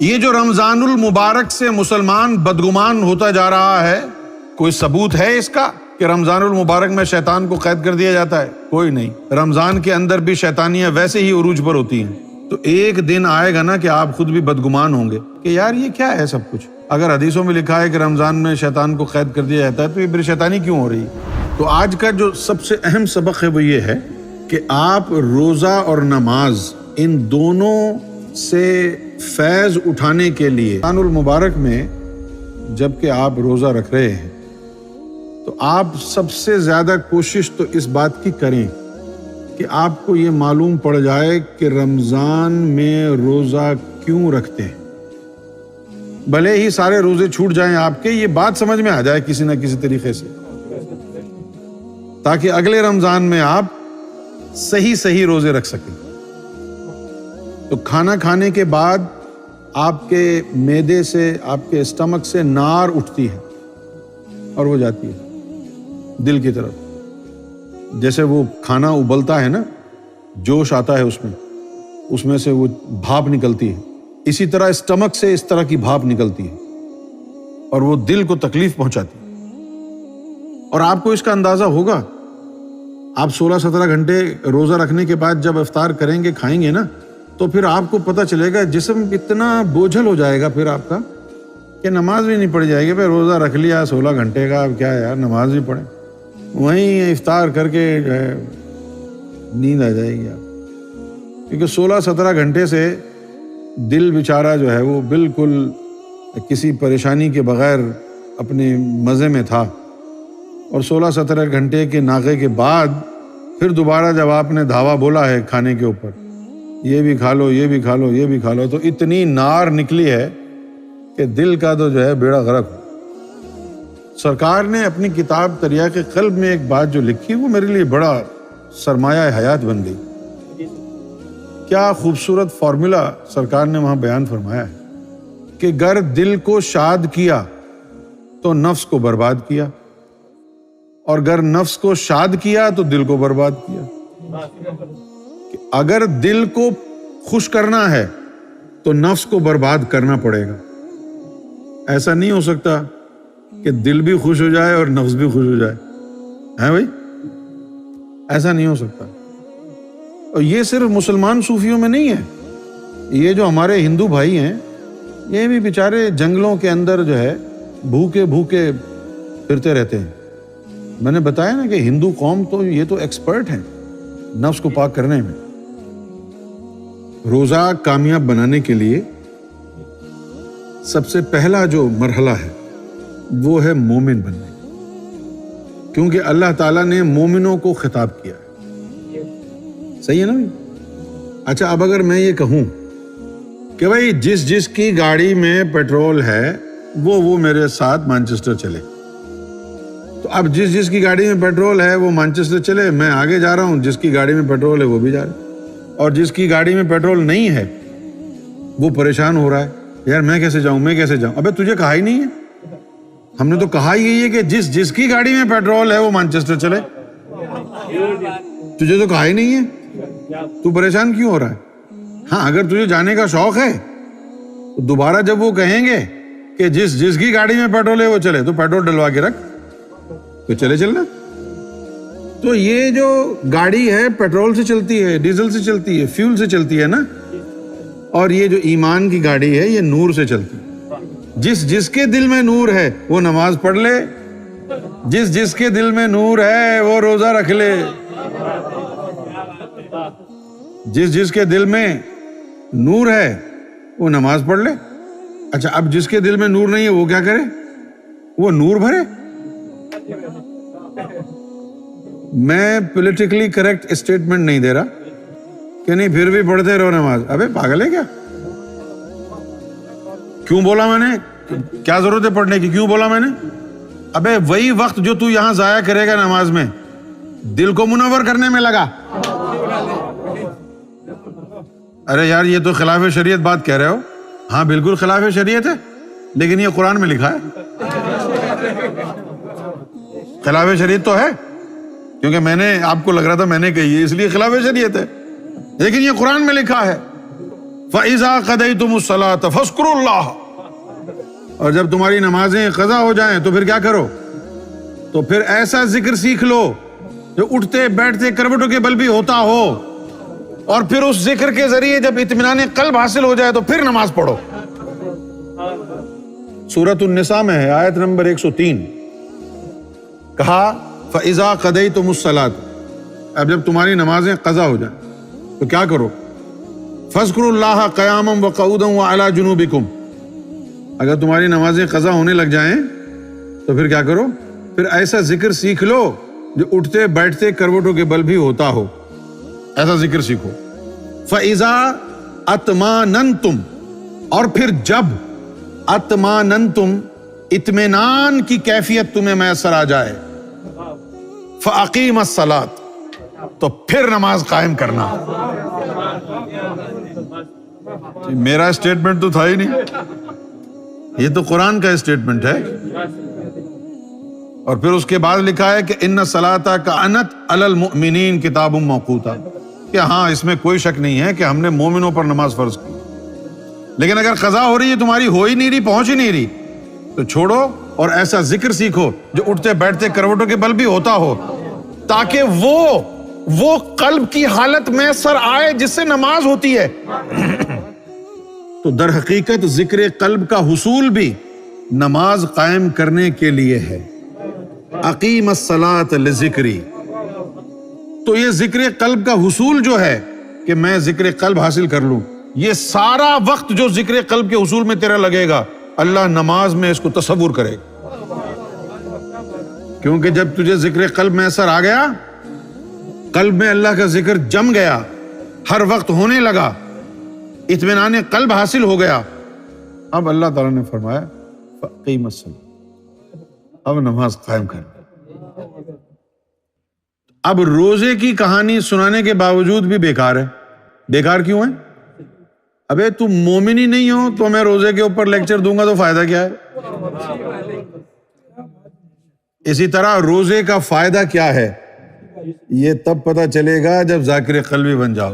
یہ جو رمضان المبارک سے مسلمان بدگمان ہوتا جا رہا ہے، کوئی ثبوت ہے اس کا کہ رمضان المبارک میں شیطان کو قید کر دیا جاتا ہے؟ کوئی نہیں۔ رمضان کے اندر بھی شیطانیاں ویسے ہی عروج پر ہوتی ہیں۔ تو ایک دن آئے گا نا کہ آپ خود بھی بدگمان ہوں گے کہ یار یہ کیا ہے سب کچھ۔ اگر حدیثوں میں لکھا ہے کہ رمضان میں شیطان کو قید کر دیا جاتا ہے تو یہ پھر شیطانی کیوں ہو رہی ہے؟ تو آج کا جو سب سے اہم سبق ہے وہ یہ ہے کہ آپ روزہ اور نماز ان دونوں سے فیض اٹھانے کے لیے رمضان المبارک میں جب کہ آپ روزہ رکھ رہے ہیں تو آپ سب سے زیادہ کوشش تو اس بات کی کریں کہ آپ کو یہ معلوم پڑ جائے کہ رمضان میں روزہ کیوں رکھتے ہیں۔ بھلے ہی سارے روزے چھوٹ جائیں آپ کے، یہ بات سمجھ میں آ جائے کسی نہ کسی طریقے سے، تاکہ اگلے رمضان میں آپ صحیح روزے رکھ سکیں۔ تو کھانا کھانے کے بعد آپ کے معدے سے، آپ کے اسٹمک سے نار اٹھتی ہے اور وہ جاتی ہے دل کی طرف۔ جیسے وہ کھانا ابلتا ہے نا، جوش آتا ہے اس میں سے وہ بھاپ نکلتی ہے، اسی طرح اسٹمک سے اس طرح کی بھاپ نکلتی ہے اور وہ دل کو تکلیف پہنچاتی ہے۔ اور آپ کو اس کا اندازہ ہوگا، آپ 16-17 گھنٹے روزہ رکھنے کے بعد جب افطار کریں گے، کھائیں گے نا، تو پھر آپ کو پتہ چلے گا جسم اتنا بوجھل ہو جائے گا پھر آپ کا کہ نماز بھی نہیں پڑھ جائے گی۔ پھر روزہ رکھ لیا 16 گھنٹے کا، اب کیا یار نماز بھی پڑھیں، وہیں افطار کر کے جو ہے نیند آ جائے گی آپ، کیونکہ 16-17 گھنٹے سے دل بیچارہ جو ہے وہ بالکل کسی پریشانی کے بغیر اپنے مزے میں تھا، اور 16-17 گھنٹے کے ناغے کے بعد پھر دوبارہ جب آپ نے دھاوا بولا ہے کھانے کے اوپر، یہ بھی کھا لو، یہ بھی کھا لو، یہ بھی کھا لو، تو اتنی نار نکلی ہے کہ دل کا تو جو ہے بیڑا غرق ہو۔ سرکار نے اپنی کتاب تریاق قلب میں ایک بات جو لکھی وہ میرے لیے بڑا سرمایہ حیات بن گئی۔ کیا خوبصورت فارمولا سرکار نے وہاں بیان فرمایا ہے کہ گر دل کو شاد کیا تو نفس کو برباد کیا، اور گر نفس کو شاد کیا تو دل کو برباد کیا۔ اگر دل کو خوش کرنا ہے تو نفس کو برباد کرنا پڑے گا۔ ایسا نہیں ہو سکتا کہ دل بھی خوش ہو جائے اور نفس بھی خوش ہو جائے، ہے بھائی؟ ایسا نہیں ہو سکتا۔ اور یہ صرف مسلمان صوفیوں میں نہیں ہے، یہ جو ہمارے ہندو بھائی ہیں یہ بھی بیچارے جنگلوں کے اندر جو ہے بھوکے پھرتے رہتے ہیں۔ میں نے بتایا نا کہ ہندو قوم تو یہ تو ایکسپرٹ ہیں نفس کو پاک کرنے میں۔ روزہ کامیاب بنانے کے لیے سب سے پہلا جو مرحلہ ہے وہ ہے مومن بننے، کیونکہ اللہ تعالیٰ نے مومنوں کو خطاب کیا ہے۔ صحیح ہے نا بھائی؟ اچھا، اب اگر میں یہ کہوں کہ بھائی جس کی گاڑی میں پیٹرول ہے وہ میرے ساتھ مانچسٹر چلے، تو اب جس کی گاڑی میں پیٹرول ہے وہ مانچسٹر چلے، میں آگے جا رہا ہوں، جس کی گاڑی میں پیٹرول ہے وہ بھی جا رہا ہے، اور جس کی گاڑی میں پیٹرول نہیں ہے وہ پریشان ہو رہا ہے، یار میں کیسے جاؤں؟ ابے تجھے کہا ہی نہیں ہے، ہم نے تو کہا ہی ہے کہ جس کی گاڑی میں پیٹرول ہے وہ مانچسٹر چلے، تجھے تو کہا ہی نہیں ہے، تو پریشان کیوں ہو رہا ہے؟ ہاں، اگر تجھے جانے کا شوق ہے تو دوبارہ جب وہ کہیں گے کہ جس کی گاڑی میں پیٹرول ہے وہ چلے، تو پیٹرول ڈلوا کے رکھ تو چلنا۔ تو یہ جو گاڑی ہے پیٹرول سے چلتی ہے، ڈیزل سے چلتی ہے، فیول سے چلتی ہے نا، اور یہ جو ایمان کی گاڑی ہے یہ نور سے چلتی ہے۔ جس کے دل میں نور ہے وہ نماز پڑھ لے، جس کے دل میں نور ہے وہ روزہ رکھ لے، جس کے دل میں نور ہے وہ نماز پڑھ لے۔ اچھا، اب جس کے دل میں نور نہیں ہے وہ کیا کرے؟ وہ نور بھرے۔ میں پولیٹیکلی کریکٹ اسٹیٹمنٹ نہیں دے رہا کہ نہیں پھر بھی پڑھتے رہو نماز۔ ابے پاگل ہے کیا؟ کیوں بولا میں نے؟ کیا ضرورت ہے پڑھنے کی؟ کیوں بولا میں نے؟ ابے وہی وقت جو تو یہاں ضائع کرے گا نماز میں، دل کو منور کرنے میں لگا۔ ارے یار یہ تو خلاف شریعت بات کہہ رہے ہو۔ ہاں بالکل خلاف شریعت ہے، لیکن یہ قرآن میں لکھا ہے۔ خلاف شریعت تو ہے، کیونکہ میں نے آپ کو لگ رہا تھا میں نے کہی ہے اس لیے خلاف شریعت ہے، لیکن یہ قرآن میں لکھا ہے فَإِذَا قَضَيْتُمُ الصَّلَاةَ فَاذْكُرُوا اللَّهَ، اور جب تمہاری نمازیں قضا ہو جائیں تو پھر کیا کرو؟ تو پھر ایسا ذکر سیکھ لو جو اٹھتے بیٹھتے کروٹوں کے بل بھی ہوتا ہو، اور پھر اس ذکر کے ذریعے جب اطمینان قلب حاصل ہو جائے تو پھر نماز پڑھو۔ سورۃ النساء میں ہے، آیت نمبر 103، کہا فَإِذَا قَضَيْتُمُ الصَّلَاةَ، اب جب تمہاری نمازیں قضا ہو جائیں تو کیا کرو؟ فَاذْكُرُوا اللَّهَ قِيَامًا وَقُعُودًا وَعَلَىٰ جُنُوبِكُمْ، اگر تمہاری نمازیں قضا ہونے لگ جائیں تو پھر کیا کرو؟ پھر ایسا ذکر سیکھ لو جو اٹھتے بیٹھتے کروٹوں کے بل بھی ہوتا ہو، ایسا ذکر سیکھو۔ فَإِذَا اطمأننتم، اور پھر جب اطمأننتم، اطمینان کی کیفیت تمہیں میسر آ جائے، فَأَقِیمُوا الصَّلَاةَ، تو پھر نماز قائم کرنا۔ میرا اسٹیٹمنٹ تو تھا ہی نہیں، یہ تو قرآن کا اسٹیٹمنٹ ہے۔ اور پھر اس کے بعد لکھا ہے کہ ان الصلاۃ کانت علی المؤمنین کتاب موقوتا، کہ ہاں اس میں کوئی شک نہیں ہے کہ ہم نے مومنوں پر نماز فرض کی، لیکن اگر قضا ہو رہی ہے، تمہاری ہو ہی نہیں رہی، پہنچ ہی نہیں رہی، تو چھوڑو اور ایسا ذکر سیکھو جو اٹھتے بیٹھتے کروٹوں کے بل بھی ہوتا ہو، تاکہ وہ قلب کی حالت میسر آئے جس سے نماز ہوتی ہے۔ تو در حقیقت ذکر قلب کا حصول بھی نماز قائم کرنے کے لیے ہے۔ اقیم الصلاۃ لذکری، تو یہ ذکر قلب کا حصول جو ہے کہ میں ذکر قلب حاصل کر لوں، یہ سارا وقت جو ذکر قلب کے حصول میں تیرا لگے گا، اللہ نماز میں اس کو تصور کرے گا، کیونکہ جب تجھے ذکر قلب میسر آ گیا، قلب میں اللہ کا ذکر جم گیا، ہر وقت ہونے لگا، اطمینان قلب حاصل ہو گیا، اب اللہ تعالیٰ نے فرمایا فَأَقِیمُوا الصَّلَاةَ، اب نماز قائم کر۔ اب روزے کی کہانی سنانے کے باوجود بھی بیکار ہے۔ بیکار کیوں ہے؟ ابے تم مومن ہی نہیں ہو تو میں روزے کے اوپر لیکچر دوں گا تو فائدہ کیا ہے؟ اسی طرح روزے کا فائدہ کیا ہے یہ تب پتہ چلے گا جب ذاکر قلبی بن جاؤ۔